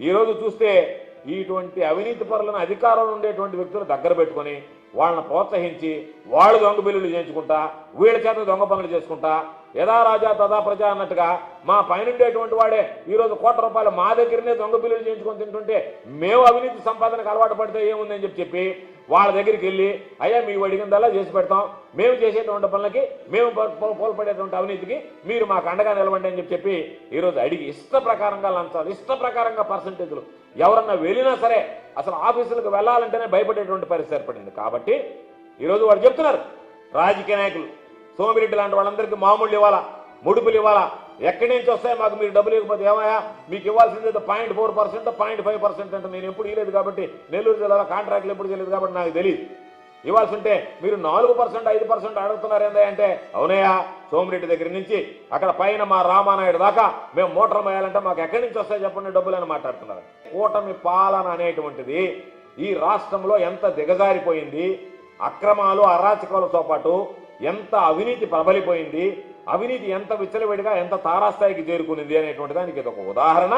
ఈరోజు చూస్తే ఇటువంటి అవినీతి పరులను అధికారంలో ఉండేటువంటి వ్యక్తులు దగ్గర పెట్టుకొని వాళ్ళని ప్రోత్సహించి వాళ్ళు దొంగ బిల్లులు చేయించుకుంటా వీళ్ళ చేత దొంగ పనులు చేసుకుంటా యథా రాజా తదా ప్రజ అన్నట్టుగా మా పైనుండేటువంటి వాడే ఈరోజు ₹1,00,00,000 మా దగ్గరనే దొంగ బిల్లులు చేయించుకొని తింటుంటే మేము అవినీతి సంపాదనకు అలవాటు పడితే ఏముందని చెప్పి వాళ్ళ దగ్గరికి వెళ్ళి అయ్యా మీ అడిగిందల్లా చేసి పెడతాం, మేము చేసేటువంటి పనులకి మేము పోల్పడేటువంటి అవినీతికి మీరు మాకు అండగా నిలవండి అని చెప్పి ఈరోజు అడిగి ఇష్ట ప్రకారంగా లంచాలు, ఇష్ట ప్రకారంగా పర్సంటేజ్లు, ఎవరన్నా వెళ్ళినా సరే అసలు ఆఫీసులకు వెళ్ళాలంటేనే భయపడేటువంటి పరిస్థితి ఏర్పడింది. కాబట్టి ఈరోజు వాళ్ళు చెప్తున్నారు రాజకీయ నాయకులు సోమిరెడ్డి లాంటి వాళ్ళందరికీ మామూలు ఇవ్వాలా, ముడుపులు ఇవ్వాలా, ఎక్కడి నుంచి వస్తాయి మాకు మీరు డబ్బులు ఇవ్వకపోతే ఏమయ్యా మీకు ఇవ్వాల్సింది 0.4%, 0.5% అంటే నేను ఎప్పుడు ఇవ్వలేదు కాబట్టి నెల్లూరు జిల్లాలో కాంట్రాక్ట్లు ఎప్పుడు చేయలేదు కాబట్టి నాకు తెలియదు. ఇవ్వాల్సి ఉంటే మీరు 4%, 5% అడుగుతున్నారు ఏందా అంటే అవునయ్యా సోమిరెడ్డి దగ్గర నుంచి అక్కడ పైన మా రామానాయుడు దాకా మేము మోటార్ వేయాలంటే మాకు ఎక్కడి నుంచి వస్తాయి చెప్పండి డబ్బులు అని మాట్లాడుతున్నారు. కూటమి పాలన అనేటువంటిది ఈ రాష్ట్రంలో ఎంత దిగజారిపోయింది, అక్రమాలు అరాచకాలతో పాటు ఎంత అవినీతి ప్రబలిపోయింది, అవినీతి ఎంత విచ్చలవిడిగా ఎంత తారాస్థాయికి చేరుకునింది అనేటువంటి దానికి ఇది ఒక ఉదాహరణ.